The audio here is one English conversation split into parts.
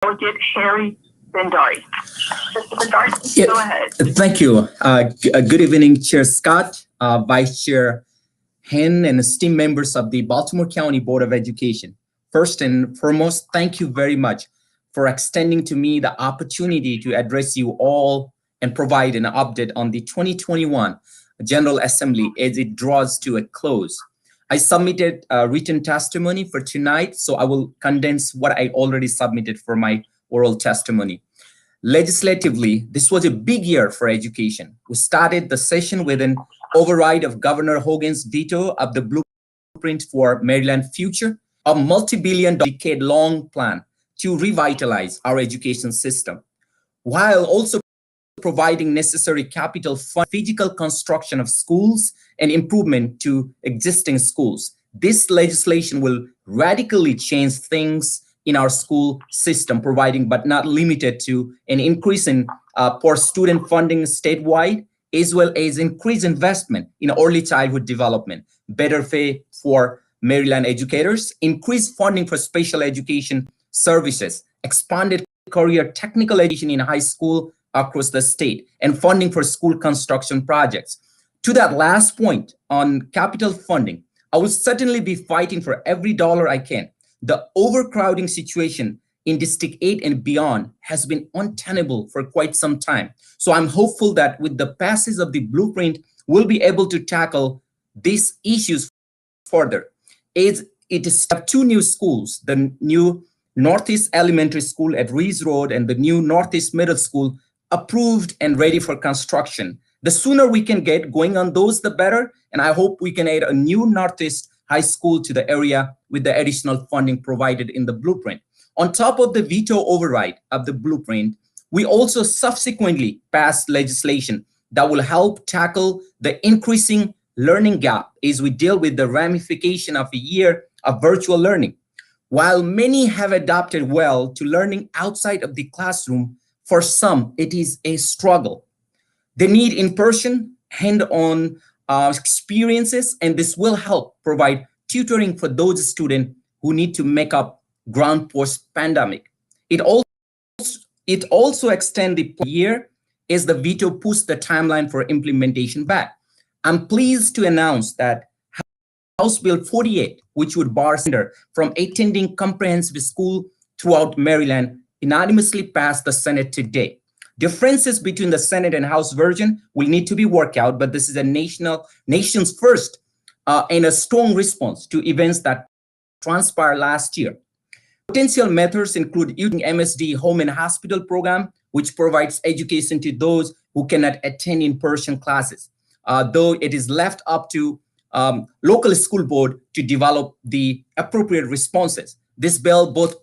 Delegate Harry Bendari. Mr. Bendari, go ahead. Thank you. Good evening, Chair Scott, Vice Chair Hen, and esteemed members of the Baltimore County Board of Education. First and foremost, thank you very much for extending to me the opportunity to address you all and provide an update on the 2021 General Assembly as it draws to a close. I submitted a written testimony for tonight, so I will condense what I already submitted for my oral testimony. Legislatively, this was a big year for education. We started the session with an override of Governor Hogan's veto of the Blueprint for Maryland Future, a multi-billion decade-long plan to revitalize our education system, while also providing necessary capital for physical construction of schools and improvement to existing schools. This legislation will radically change things in our school system, providing but not limited to an increase in for student funding statewide, as well as increased investment in early childhood development, better pay for Maryland educators, increased funding for special education services, expanded career technical education in high school across the state, and funding for school construction projects. To that last point on capital funding, I will certainly be fighting for every dollar I can. The overcrowding situation in District 8 and beyond has been untenable for quite some time. So I'm hopeful that with the passage of the blueprint, we'll be able to tackle these issues further. It is two new schools, the new Northeast Elementary School at Rees Road and the new Northeast Middle School, approved and ready for construction. The sooner we can get going on those, the better. And I hope we can add a new Northeast High School to the area with the additional funding provided in the blueprint. On top of the veto override of the blueprint, we also subsequently passed legislation that will help tackle the increasing learning gap as we deal with the ramification of a year of virtual learning. While many have adapted well to learning outside of the classroom, for some, it is a struggle. They need in-person, hand-on experiences, and this will help provide tutoring for those students who need to make up ground post-pandemic. It also extends the year as the veto pushed the timeline for implementation back. I'm pleased to announce that House Bill 48, which would bar sender from attending comprehensive school throughout Maryland, unanimously passed the Senate today. Differences between the Senate and House version will need to be worked out, but this is a nation's first and a strong response to events that transpired last year. Potential methods include using MSD Home and Hospital program, which provides education to those who cannot attend in-person classes, though it is left up to local school board to develop the appropriate responses. This bill both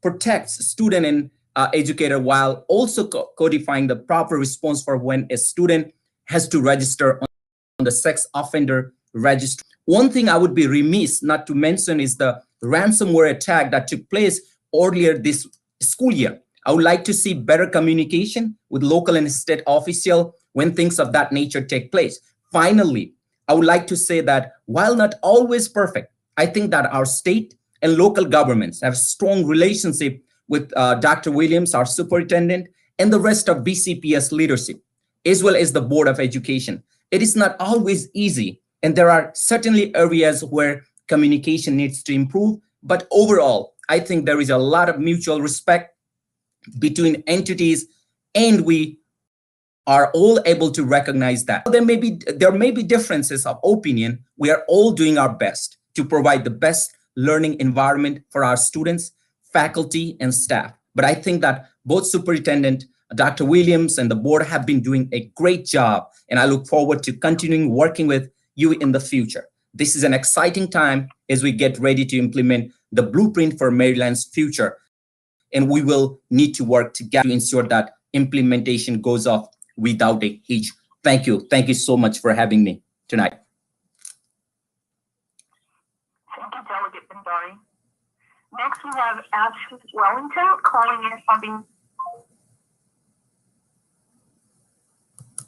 protects student and educator while also codifying the proper response for when a student has to register on the sex offender registry. One thing I would be remiss not to mention is the ransomware attack that took place earlier this school year. I would like to see better communication with local and state officials when things of that nature take place. Finally, I would like to say that while not always perfect, I think that our state and local governments have strong relationship with Dr. Williams, our superintendent, and the rest of BCPS leadership, as well as the Board of Education. It is not always easy, and there are certainly areas where communication needs to improve, but overall, I think there is a lot of mutual respect between entities, and we are all able to recognize that. There may be differences of opinion. We are all doing our best to provide the best learning environment for our students, faculty, and staff. But I think that both Superintendent Dr. Williams and the board have been doing a great job, and I look forward to continuing working with you in the future. This is an exciting time as we get ready to implement the blueprint for Maryland's future, and we will need to work together to ensure that implementation goes off without a hitch. Thank you. Thank you so much for having me tonight. Thank you, Delegate Bendari. Next, we have Ashley Wellington calling in on